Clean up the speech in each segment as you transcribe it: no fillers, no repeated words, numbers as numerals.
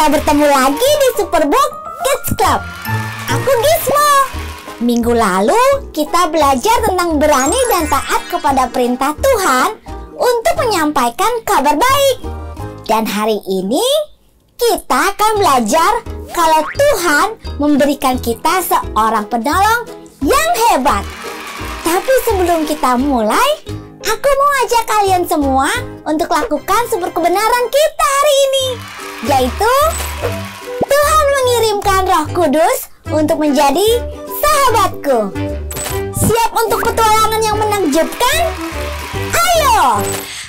kita bertemu lagi di Superbook Kids Club. Aku Gizmo. Minggu lalu kita belajar tentang berani dan taat kepada perintah Tuhan untuk menyampaikan kabar baik. Dan hari ini kita akan belajar kalau Tuhan memberikan kita seorang penolong yang hebat. Tapi sebelum kita mulai, aku mau ajak kalian semua untuk lakukan super kebenaran kita hari ini, yaitu Tuhan mengirimkan Roh Kudus untuk menjadi sahabatku. Siap untuk petualangan yang menakjubkan? Ayo!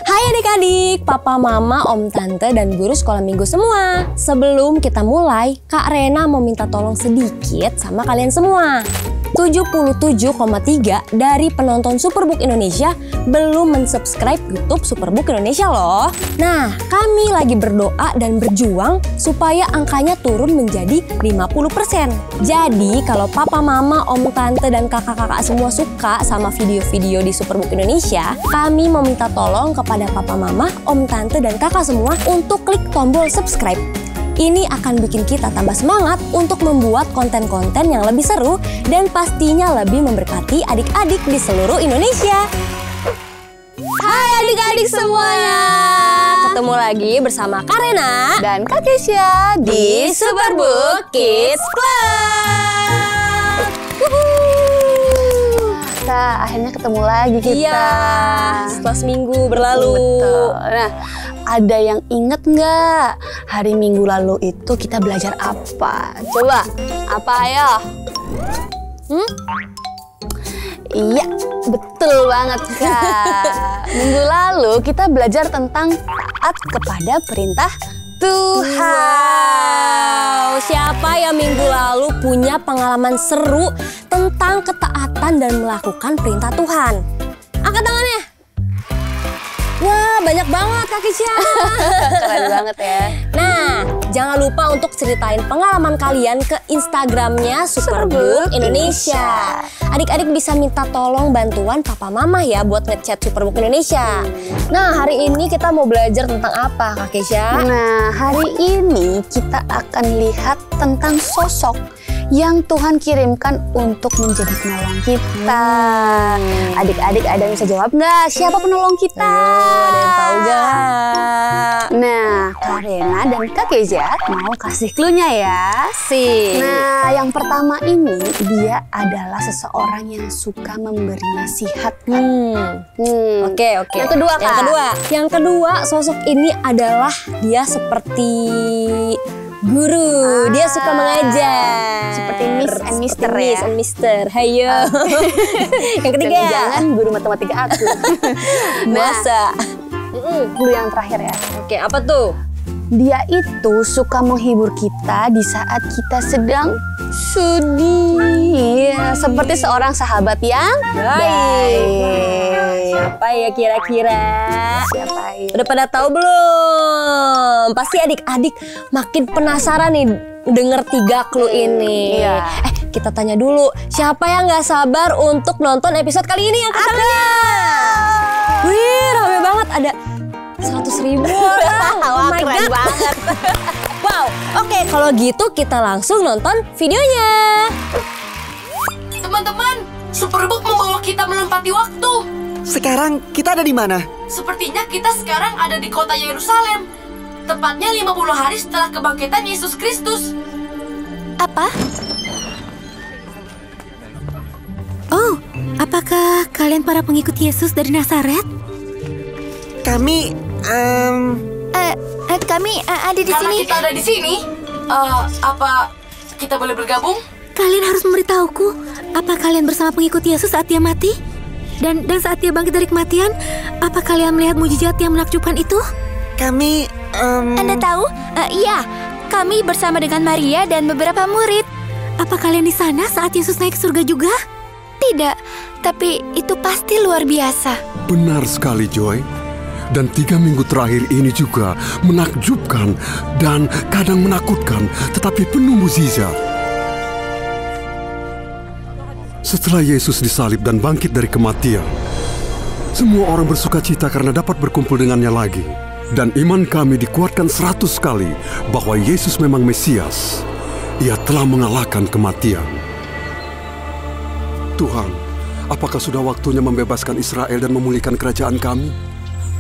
Hai adik-adik, papa, mama, om, tante, dan guru sekolah minggu semua. Sebelum kita mulai, Kak Rena mau minta tolong sedikit sama kalian semua. 77,3 dari penonton Superbook Indonesia belum mensubscribe YouTube Superbook Indonesia loh. Nah, kami lagi berdoa dan berjuang supaya angkanya turun menjadi 50%. Jadi, kalau papa, mama, om, tante, dan kakak-kakak semua suka sama video-video di Superbook Indonesia, kami meminta tolong kepada papa, mama, om, tante, dan kakak semua untuk klik tombol subscribe. Ini akan bikin kita tambah semangat untuk membuat konten-konten yang lebih seru dan pastinya lebih memberkati adik-adik di seluruh Indonesia. Hai adik-adik semuanya, ketemu lagi bersama Kak Rena dan Kak Keisha di Superbook Kids Club. Kak, akhirnya ketemu lagi kita. Iya, setelah seminggu berlalu. Betul. Nah, ada yang inget nggak hari Minggu lalu itu kita belajar apa? Coba, apa ayo? Iya, betul banget Kak. Minggu lalu kita belajar tentang taat kepada perintah Tuhan. Wow, siapa yang minggu lalu punya pengalaman seru tentang ketaatan dan melakukan perintah Tuhan? Angkat tangannya. Wah, banyak banget Kak Keisha. Keren banget ya. Nah, jangan lupa untuk ceritain pengalaman kalian ke Instagramnya Superbook Indonesia. Adik-adik bisa minta tolong bantuan papa mama ya buat ngechat Superbook Indonesia. Nah, hari ini kita mau belajar tentang apa Kak Keisha? Nah, hari ini kita akan lihat tentang sosok yang Tuhan kirimkan untuk menjadi penolong kita. Adik-adik ada yang bisa jawab nggak? Siapa penolong kita? Ayo, ada yang tahu nggak? Nah, Kak Rena dan Kak Keisha mau kasih clue-nya ya. Nah, yang pertama ini dia adalah seseorang yang suka memberi nasihat. Oke. Yang kedua, Kak. Yang kedua, sosok ini adalah dia seperti guru. Dia suka mengajar. Seperti Miss and Mister ya. Miss and Mister. Hayo. Yang ketiga, jangan guru matematika aku. Masa. Guru yang terakhir ya. Oke, apa tuh? Dia itu suka menghibur kita di saat kita sedang sedih. Ya, seperti seorang sahabat yang baik. Siapa ya kira-kira? Siapa ya? Udah pada tahu belum? Pasti adik-adik makin penasaran nih denger 3 clue ini. Iya. Kita tanya dulu, siapa yang nggak sabar untuk nonton episode kali ini yang ketangannya? Wih, rame banget, ada 100.000 orang. Wah, keren banget. Wow, oke, kalau gitu kita langsung nonton videonya. Teman-teman, Superbook membawa kita melempati waktu. Sekarang kita ada di mana? Sepertinya kita sekarang ada di kota Yerusalem. Tepatnya 50 hari setelah kebangkitan Yesus Kristus. Apa? Oh, apakah kalian para pengikut Yesus dari Nazaret? Kami, Kami ada di Karena sini. kita ada di sini, apa kita boleh bergabung? Kalian harus memberitahuku, apa kalian bersama pengikut Yesus saat dia mati? Dan saat dia bangkit dari kematian, apa kalian melihat mujizat yang menakjubkan itu? kami, Anda tahu? Iya, kami bersama dengan Maria dan beberapa murid. Apa kalian di sana saat Yesus naik ke surga juga? Tidak, tapi itu pasti luar biasa. Benar sekali, Joy. Dan 3 minggu terakhir ini juga menakjubkan dan kadang menakutkan, tetapi penuh mukjizat. Setelah Yesus disalib dan bangkit dari kematian, semua orang bersuka cita karena dapat berkumpul dengannya lagi. Dan iman kami dikuatkan 100 kali bahwa Yesus memang Mesias. Ia telah mengalahkan kematian. Tuhan, apakah sudah waktunya membebaskan Israel dan memulihkan kerajaan kami?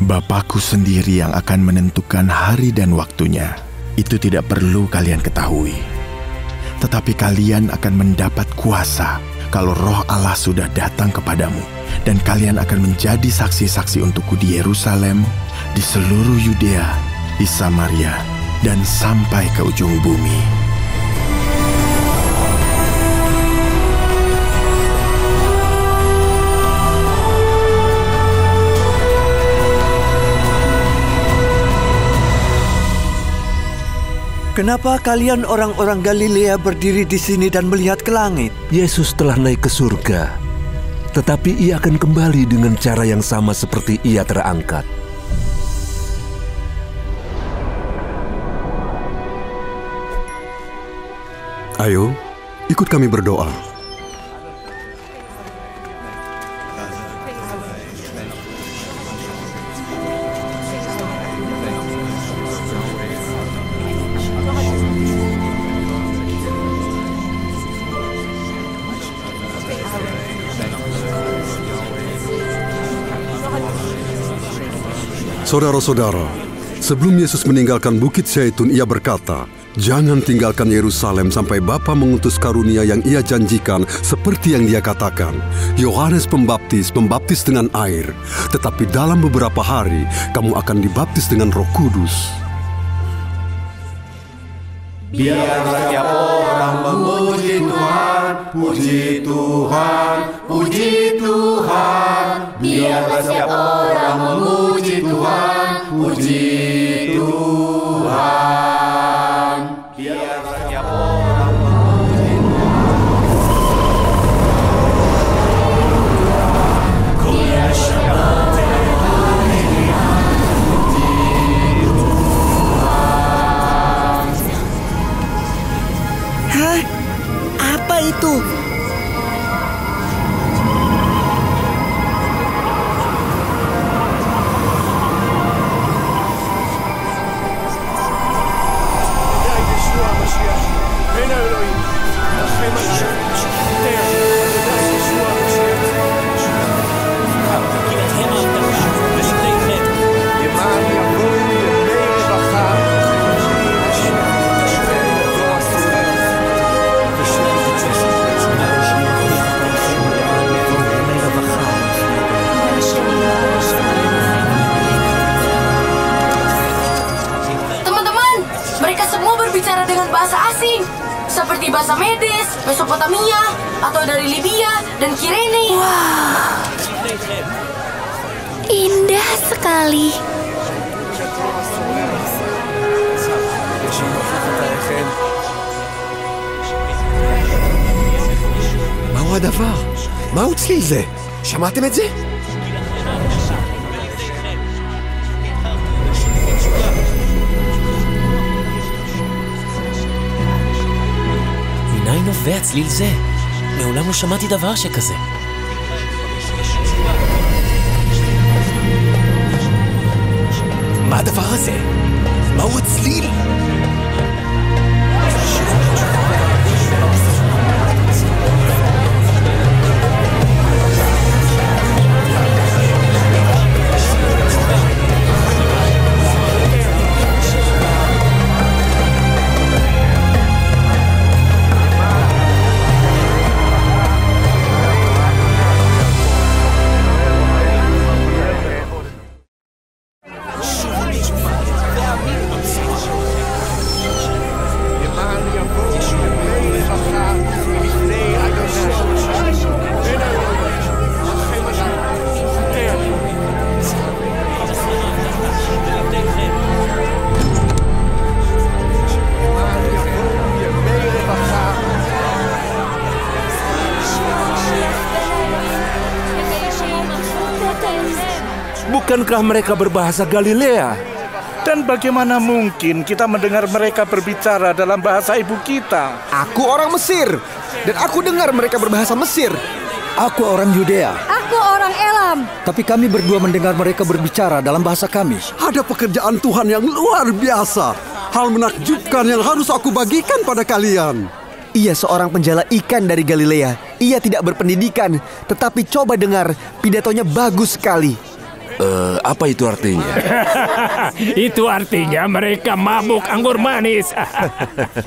Bapakku sendiri yang akan menentukan hari dan waktunya. Itu tidak perlu kalian ketahui. Tetapi kalian akan mendapat kuasa kalau Roh Allah sudah datang kepadamu. Dan kalian akan menjadi saksi-saksi untukku di Yerusalem, di seluruh Yudea, di Samaria, dan sampai ke ujung bumi. Kenapa kalian orang-orang Galilea berdiri di sini dan melihat ke langit? Yesus telah naik ke surga, tetapi ia akan kembali dengan cara yang sama seperti ia terangkat. Ayo, ikut kami berdoa. Saudara-saudara, sebelum Yesus meninggalkan Bukit Zaitun, ia berkata, "Jangan tinggalkan Yerusalem sampai Bapa mengutus karunia yang ia janjikan seperti yang dia katakan. Yohanes Pembaptis membaptis dengan air, tetapi dalam beberapa hari kamu akan dibaptis dengan Roh Kudus." Biar setiap orang memuji Tuhan, puji Tuhan, puji Tuhan. Biarlah setiap orang memuji Tuhan, puji Tuhan. Biarlah setiap orang memuji Hah? Apa itu? berbicara dengan bahasa asing, seperti bahasa Medes, Mesopotamia, atau dari Libya dan Kirene. Wow, indah sekali. מהו הדבר? מהו צליל זה? שמעתם את זה? מניין נובע צליל זה? מעולם לא שמעתי דבר שכזה. מה הדבר הזה? מהו הצליל? Bukankah mereka berbahasa Galilea? Dan bagaimana mungkin kita mendengar mereka berbicara dalam bahasa ibu kita? Aku orang Mesir, dan aku dengar mereka berbahasa Mesir. Aku orang Yudea. Aku orang Elam. Tapi kami berdua mendengar mereka berbicara dalam bahasa kami. Ada pekerjaan Tuhan yang luar biasa. Hal menakjubkan yang harus aku bagikan pada kalian. Ia seorang penjala ikan dari Galilea. Ia tidak berpendidikan, tetapi coba dengar, pidatonya bagus sekali. Apa itu artinya? Itu artinya mereka mabuk anggur manis.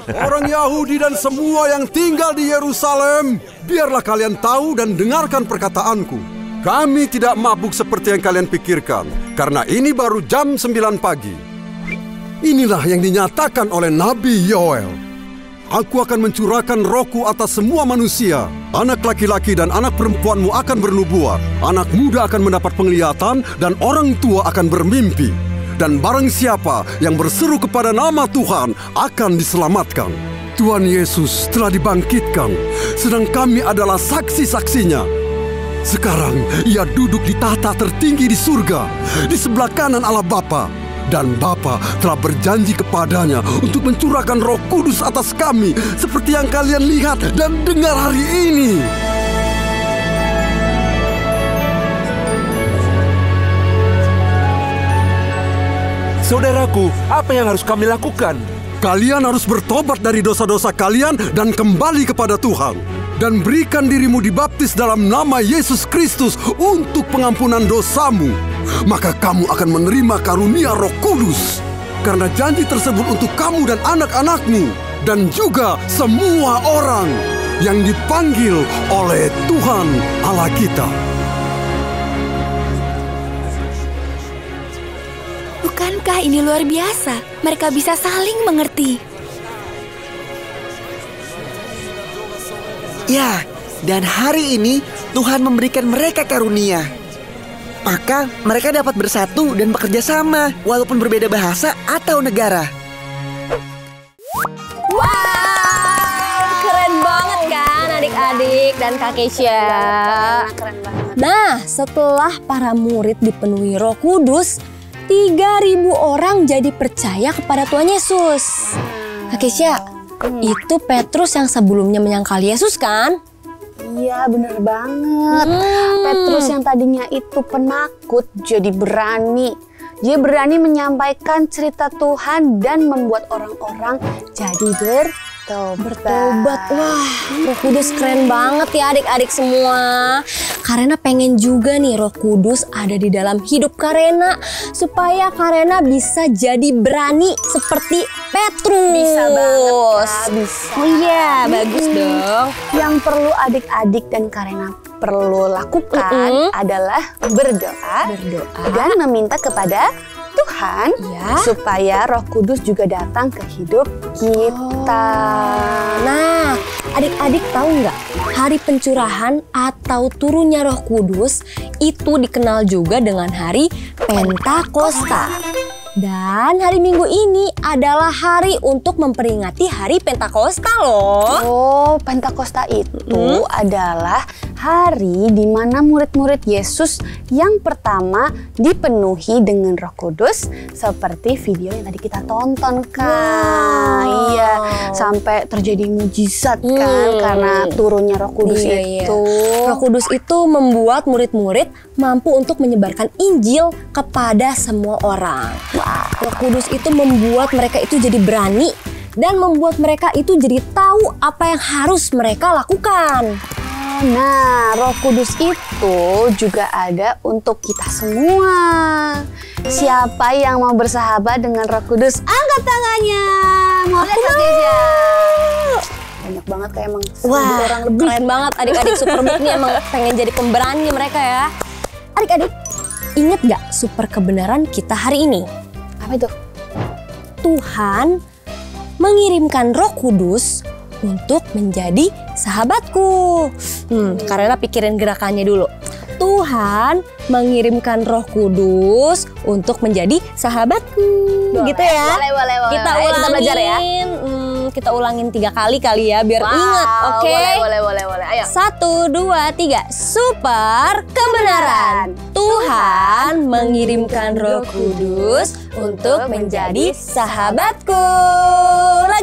Orang Yahudi dan semua yang tinggal di Yerusalem, biarlah kalian tahu dan dengarkan perkataanku. Kami tidak mabuk seperti yang kalian pikirkan, karena ini baru jam 9 pagi. Inilah yang dinyatakan oleh Nabi Yoel. Aku akan mencurahkan rohku atas semua manusia. Anak laki-laki dan anak perempuanmu akan bernubuat. Anak muda akan mendapat penglihatan dan orang tua akan bermimpi. Dan barang siapa yang berseru kepada nama Tuhan akan diselamatkan. Tuhan Yesus telah dibangkitkan, sedang kami adalah saksi-saksinya. Sekarang ia duduk di tahta tertinggi di surga, di sebelah kanan Allah Bapa. Dan Bapa telah berjanji kepadanya untuk mencurahkan Roh Kudus atas kami, seperti yang kalian lihat dan dengar hari ini. Saudaraku, apa yang harus kami lakukan? Kalian harus bertobat dari dosa-dosa kalian dan kembali kepada Tuhan. Dan berikan dirimu dibaptis dalam nama Yesus Kristus untuk pengampunan dosamu. Maka kamu akan menerima karunia Roh Kudus. Karena janji tersebut untuk kamu dan anak-anakmu. Dan juga semua orang yang dipanggil oleh Tuhan Allah kita. Bukankah ini luar biasa? Mereka bisa saling mengerti. Ya, dan hari ini Tuhan memberikan mereka karunia. Maka mereka dapat bersatu dan bekerja sama, walaupun berbeda bahasa atau negara. Wow, keren banget kan adik-adik dan Kak Keisha. Keren banget. Nah, setelah para murid dipenuhi Roh Kudus, 3.000 orang jadi percaya kepada Tuhan Yesus. Kak Keisha, itu Petrus yang sebelumnya menyangkal Yesus kan? Iya, bener banget. Petrus yang tadinya itu penakut jadi berani. Dia berani menyampaikan cerita Tuhan dan membuat orang-orang jadi bertobat. Wah, Roh Kudus keren banget ya adik-adik semua. Karena pengen juga nih Roh Kudus ada di dalam hidup Karena, supaya Karena bisa jadi berani seperti Petrus. Bisa banget, Kak. Bisa. Oh iya, bagus dong. Yang perlu adik-adik dan Karena perlu lakukan adalah berdoa dan meminta kepada Tuhan supaya Roh Kudus juga datang ke hidup kita. Nah, adik-adik tahu nggak? Hari pencurahan atau turunnya Roh Kudus itu dikenal juga dengan hari Pentakosta. Dan hari Minggu ini adalah hari untuk memperingati hari Pentakosta loh. Oh, Pentakosta itu adalah hari di mana murid-murid Yesus yang pertama dipenuhi dengan Roh Kudus seperti video yang tadi kita tonton, Kak. Iya, sampai terjadi mujizat kan karena turunnya Roh Kudus itu. Roh Kudus itu membuat murid-murid mampu untuk menyebarkan Injil kepada semua orang. Roh Kudus itu membuat mereka itu jadi berani dan membuat mereka itu jadi tahu apa yang harus mereka lakukan. Nah, Roh Kudus itu juga ada untuk kita semua. Siapa yang mau bersahabat dengan Roh Kudus? Angkat tangannya. Mau lihat aja. Banyak banget kayak emang orang lebih. Keren banget adik-adik Superbook nih, emang pengen jadi pemberani mereka ya. Adik-adik, inget gak super kebenaran kita hari ini? Apa itu? Tuhan mengirimkan Roh Kudus untuk menjadi sahabatku. Karena pikirin gerakannya dulu. Tuhan mengirimkan Roh Kudus untuk menjadi sahabatku. Gitu ya. Boleh. Kita ulangin. Kita belajar ya. Kita ulangin 3 kali kali ya biar ingat. Oke. Boleh. Ayo. 1, 2, 3. Super kebenaran. Tuhan mengirimkan Roh Kudus untuk menjadi sahabatku.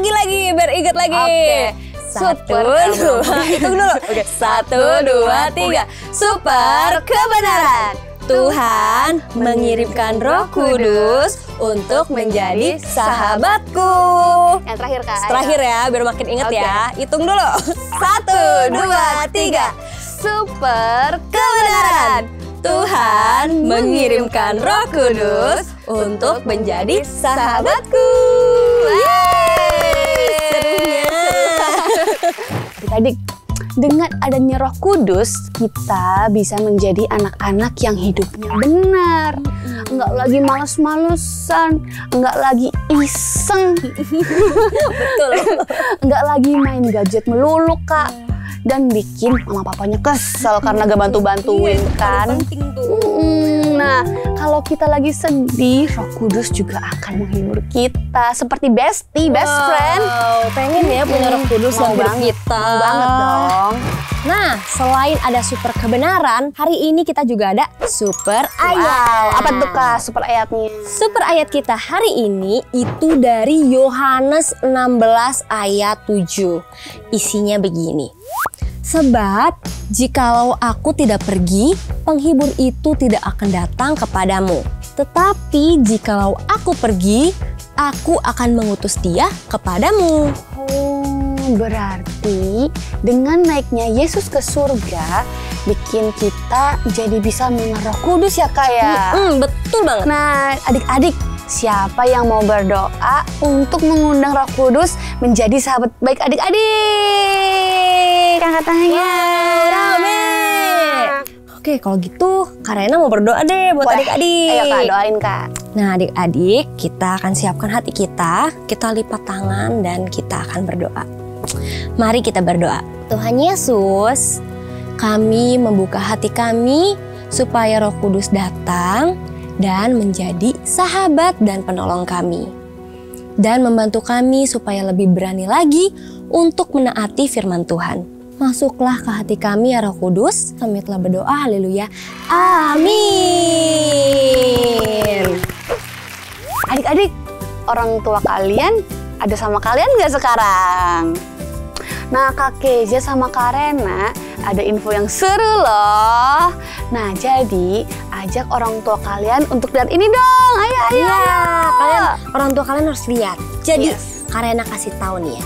Lagi biar ingat lagi. 1, 2, hitung dulu. Oke, 1, 2, 3. Super kebenaran. Tuhan mengirimkan Roh Kudus untuk menjadi sahabatku. Yang terakhir Kak. Terakhir ya, biar makin inget ya. Hitung dulu. 1, 2, 3. Super kebenaran. Tuhan mengirimkan Roh Kudus untuk menjadi sahabatku. Adik-adik, dengan adanya Roh Kudus, kita bisa menjadi anak-anak yang hidupnya benar. Enggak lagi males-malesan, enggak lagi iseng. Betul. Enggak lagi main gadget melulu, Kak. Dan bikin mama papanya kesel karena gak bantu-bantuin kan. Nah, kalau kita lagi sedih, Roh Kudus juga akan menghibur kita seperti best friend. Pengen ya punya Roh Kudus yang hidup kita. Banget dong. Nah, selain ada super kebenaran, hari ini kita juga ada super ayat. Wow, apa tuh Kak super ayatnya? Super ayat kita hari ini itu dari Yohanes 16 ayat 7. Isinya begini. Sebab, jikalau aku tidak pergi, penghibur itu tidak akan datang kepadamu. Tetapi jikalau aku pergi, aku akan mengutus dia kepadamu. Berarti dengan naiknya Yesus ke surga, bikin kita jadi bisa menerima Roh Kudus ya Kak ya? Betul banget. Nah adik-adik, siapa yang mau berdoa untuk mengundang Roh Kudus menjadi sahabat baik adik-adik? Angkat tangannya. Rame. Oke, kalau gitu Kak Rena mau berdoa deh buat adik-adik. Ayo Kak, doain Kak. Nah adik-adik, kita akan siapkan hati kita lipat tangan dan kita akan berdoa. Mari kita berdoa. Tuhan Yesus, kami membuka hati kami supaya Roh Kudus datang dan menjadi sahabat dan penolong kami. Dan membantu kami supaya lebih berani lagi untuk menaati firman Tuhan. Masuklah ke hati kami ya Roh Kudus. Kami telah berdoa, haleluya. Amin. Adik-adik, orang tua kalian ada sama kalian nggak sekarang? Nah, Kak Kezia sama Kak Rena ada info yang seru loh. Nah, jadi ajak orang tua kalian untuk lihat ini dong. Ayo. Kalian orang tua kalian harus lihat. Jadi Kak Rena kasih tahu nih ya.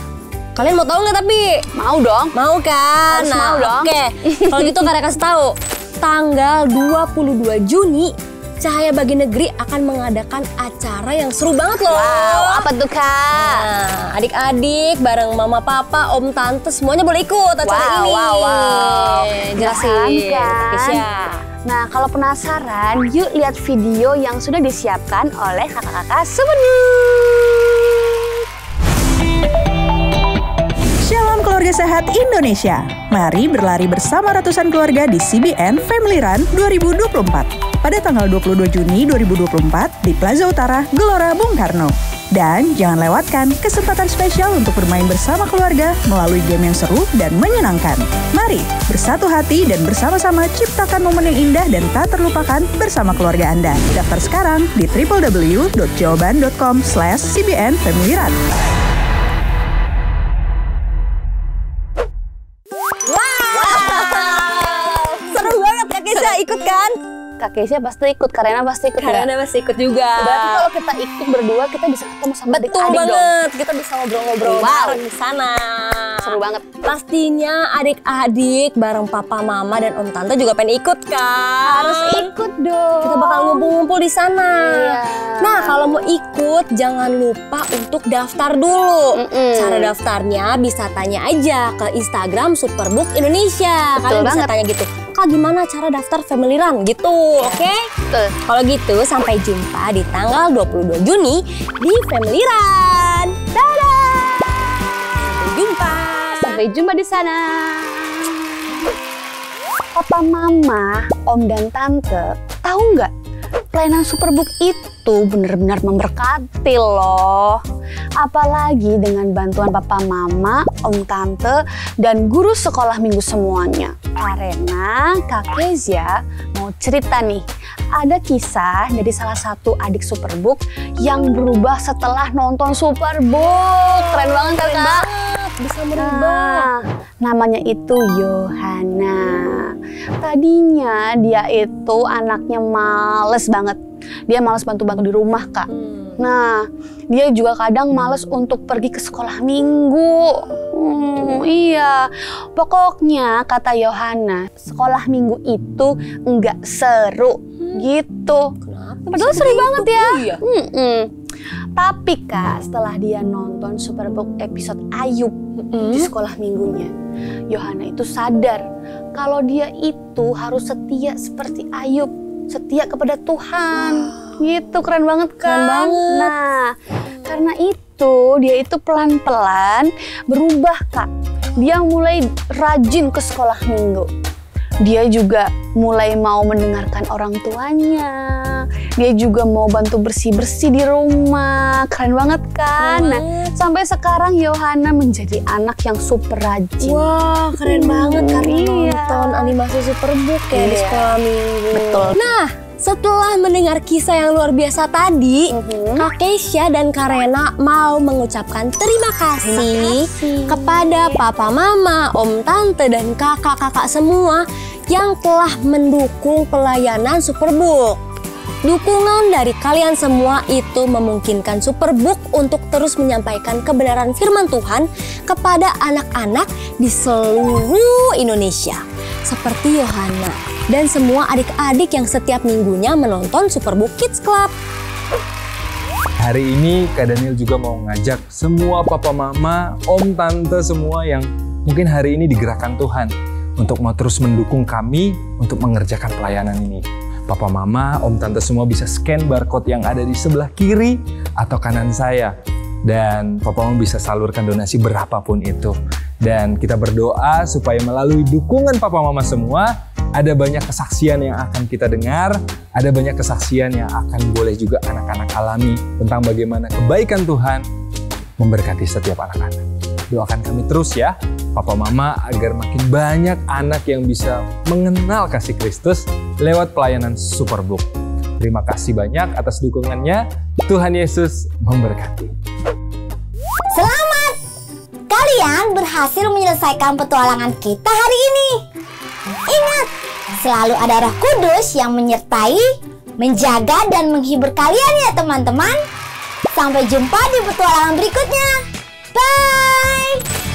Kalian mau tahu nggak tapi? Mau dong. Mau kan? Harus mau dong. Oke. Kalau gitu Kak Rena kasih tahu. Tanggal 22 Juni Cahaya Bagi Negeri akan mengadakan acara yang seru banget loh. Wow, apa tuh Kak? Nah, adik-adik bareng mama, papa, om, tante semuanya boleh ikut acara ini. Wow. Jelasin kan? Nah, kalau penasaran, yuk lihat video yang sudah disiapkan oleh kakak-kakak Superbook. Shalom keluarga sehat Indonesia. Mari berlari bersama ratusan keluarga di CBN Family Run 2024. Pada tanggal 22 Juni 2024 di Plaza Utara, Gelora Bung Karno. Dan jangan lewatkan kesempatan spesial untuk bermain bersama keluarga melalui game yang seru dan menyenangkan. Mari bersatu hati dan bersama-sama ciptakan momen yang indah dan tak terlupakan bersama keluarga Anda. Daftar sekarang di www.jawaban.com/cbnfamilyrun. Seru banget Kak Kezia, ikut kan? Kak Kezia pasti ikut, Kak Rena pasti ikut. Kak Rena pasti ikut juga. Berarti kalau kita ikut berdua, kita bisa ketemu sama adik-adik dong. Betul banget, kita bisa ngobrol-ngobrol bareng di sana. Seru banget. Pastinya adik-adik bareng papa, mama, dan om tante juga pengen ikut kan? Harus ikut dong. Kita bakal ngumpul-ngumpul di sana. Iya. Nah, kalau mau ikut jangan lupa untuk daftar dulu. Cara daftarnya bisa tanya aja ke Instagram Superbook Indonesia. Kalian bisa tanya gitu. Kak, gimana cara daftar Family Run gitu, oke? Kalau gitu sampai jumpa di tanggal 22 Juni di Family Run. Dadah! Sampai jumpa di sana. Papa, mama, om dan tante, tahu nggak? Pelayanan Superbook itu benar-benar memberkati loh. Apalagi dengan bantuan papa, mama, om, tante, dan guru sekolah minggu semuanya. Karena Kak Kezia mau cerita nih. Ada kisah dari salah satu adik Superbook yang berubah setelah nonton Superbook. Keren banget kan Kak? bisa merubah. Namanya itu Yohana. Tadinya dia itu anaknya males banget. Dia males bantu-bantu di rumah, Kak. Nah, dia juga kadang males untuk pergi ke sekolah minggu. Iya, pokoknya kata Yohana, sekolah minggu itu enggak seru gitu. Padahal seru banget ya. Iya. Tapi Kak, setelah dia nonton Superbook episode Ayub di sekolah minggunya, Yohana itu sadar kalau dia itu harus setia seperti Ayub, setia kepada Tuhan. Gitu, keren banget kan? Keren banget. Nah, karena itu dia itu pelan-pelan berubah, Kak. Dia mulai rajin ke sekolah minggu. Dia juga mulai mau mendengarkan orang tuanya. Dia juga mau bantu bersih-bersih di rumah. Keren banget kan? Nah, sampai sekarang Yohana menjadi anak yang super rajin. Wah, keren banget karena nonton animasi Superbook ya di sekolah minggu. Betul. Nah, setelah mendengar kisah yang luar biasa tadi, Kak Keisha dan Kak Rena mau mengucapkan terima kasih kepada papa, mama, om, tante, dan kakak-kakak semua yang telah mendukung pelayanan Superbook. Dukungan dari kalian semua itu memungkinkan Superbook untuk terus menyampaikan kebenaran firman Tuhan kepada anak-anak di seluruh Indonesia. Seperti Yohana dan semua adik-adik yang setiap minggunya menonton Superbook Kids Club. Hari ini Kak Daniel juga mau ngajak semua papa mama, om tante semua yang mungkin hari ini digerakkan Tuhan untuk mau terus mendukung kami untuk mengerjakan pelayanan ini. Papa mama, om tante semua bisa scan barcode yang ada di sebelah kiri atau kanan saya. Dan papa mama bisa salurkan donasi berapapun itu. Dan kita berdoa supaya melalui dukungan papa mama semua, ada banyak kesaksian yang akan kita dengar, ada banyak kesaksian yang akan boleh juga anak-anak alami tentang bagaimana kebaikan Tuhan memberkati setiap anak-anak. Doakan kami terus ya, papa mama, agar makin banyak anak yang bisa mengenal kasih Kristus lewat pelayanan Superbook. Terima kasih banyak atas dukungannya. Tuhan Yesus memberkati. Selamat! Kalian berhasil menyelesaikan petualangan kita hari ini. Ingat, selalu ada Roh Kudus yang menyertai, menjaga, dan menghibur kalian ya teman-teman. Sampai jumpa di petualangan berikutnya. Bye!